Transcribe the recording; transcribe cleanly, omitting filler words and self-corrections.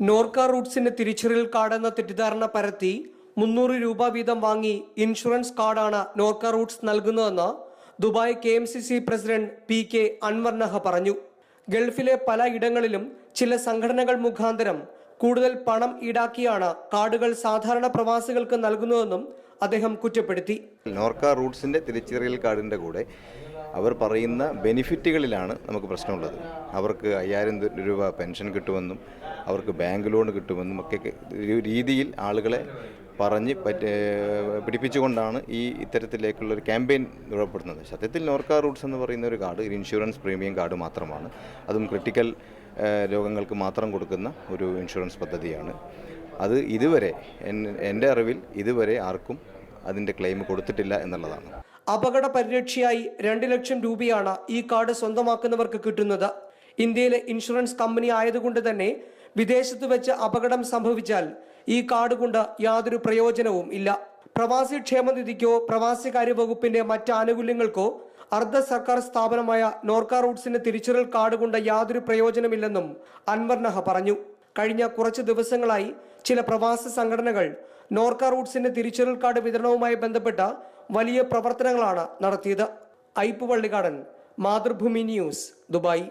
നോർക്ക റൂട്ട്സിന്റെ തിരിച്ചറിയൽ കാർഡെന്ന തെറ്റിദ്ധാരണ പരത്തി 300 രൂപ വീതം വാങ്ങി ഇൻഷുറൻസ് കാർഡാണ് നോർക്ക റൂട്ട്സ് നൽകുന്നതെന്ന് Dubai KMCC president PK Anwar Naha പറഞ്ഞു. ഗൾഫിലെ പല ഇടങ്ങളിലും ചില സംഘടനകൾ മുഖാന്തരം കൂടുതൽ പണം ഈടാക്കിയാണ് കാർഡുകൾ സാധാരണ പ്രവാസികൾക്ക് നൽകുന്നതെന്നും അദ്ദേഹം കുറ്റപ്പെടുത്തി. നോർക്ക റൂട്ട്സിന്റെ തിരിച്ചറിയൽ കാർഡിന്റെ കൂടെ അവർ പറയുന്ന ബെനിഫിറ്റുകളിലാണ് നമുക്ക് പ്രശ്നമുള്ളത്. അവർക്ക് 5000 രൂപ പെൻഷൻ കിട്ടുമെന്നും അവർക്ക് ബാങ്ക് ലോൺ കിട്ടുമെന്നും ഒക്കെ രീതിയിൽ ആളുകളെ പറഞ്ഞ് പിടിപ്പിച്ചുകൊണ്ടാണ് ഇത്തരത്തിലേക്കുള്ളൊരു ക്യാമ്പയിൻ രൂപപ്പെടുന്നത്. സത്യത്തിൽ നോർക്ക റൂട്ട്സ് എന്ന് പറയുന്ന ഒരു കാർഡ് ഇൻഷുറൻസ് പ്രീമിയം കാർഡ് മാത്രമാണ്. അതും ക്രിട്ടിക്കൽ രോഗങ്ങൾക്ക് മാത്രം കൊടുക്കുന്ന ഒരു ഇൻഷുറൻസ് പദ്ധതിയാണ്. അത് ഇതുവരെ എൻ്റെ അറിവിൽ ഇതുവരെ ആർക്കും അതിൻ്റെ ക്ലെയിം കൊടുത്തിട്ടില്ല എന്നുള്ളതാണ്. അപകട പരിരക്ഷയായി 2 ലക്ഷം രൂപയാണ് ഈ കാർഡ് സ്വന്തമാക്കുന്നവർക്ക് കിട്ടുന്നത്. ഇന്ത്യയിലെ ഇൻഷുറൻസ് കമ്പനി ആയതുകൊണ്ട് തന്നെ വിദേശത്ത് വെച്ച് അപകടം സംഭവിച്ചാൽ ഈ കാർഡ് കൊണ്ട് യാതൊരു പ്രയോജനവും ഇല്ല. പ്രവാസി ക്ഷേമനിധിക്കോ പ്രവാസികാര്യ വകുപ്പിന്റെ മറ്റ് ആനുകൂല്യങ്ങൾക്കോ അർദ്ധ സർക്കാർ സ്ഥാപനമായ നോർക്ക റൂട്ട്സിന്റെ തിരിച്ചറിയൽ കാർഡ് കൊണ്ട് യാതൊരു പ്രയോജനമില്ലെന്നും അൻവർ നഹ പറഞ്ഞു. കഴിഞ്ഞ കുറച്ച് ദിവസങ്ങളായി ചില പ്രവാസി സംഘടനകൾ നോർക്ക റൂട്ട്സിന്റെ തിരിച്ചറിയൽ കാർഡ് വിതരണവുമായി ബന്ധപ്പെട്ട വലിയ പ്രവർത്തനങ്ങളാണ് നടത്തിയത്. Ipe Vallikkadan, Mathrubhumi news, Dubai.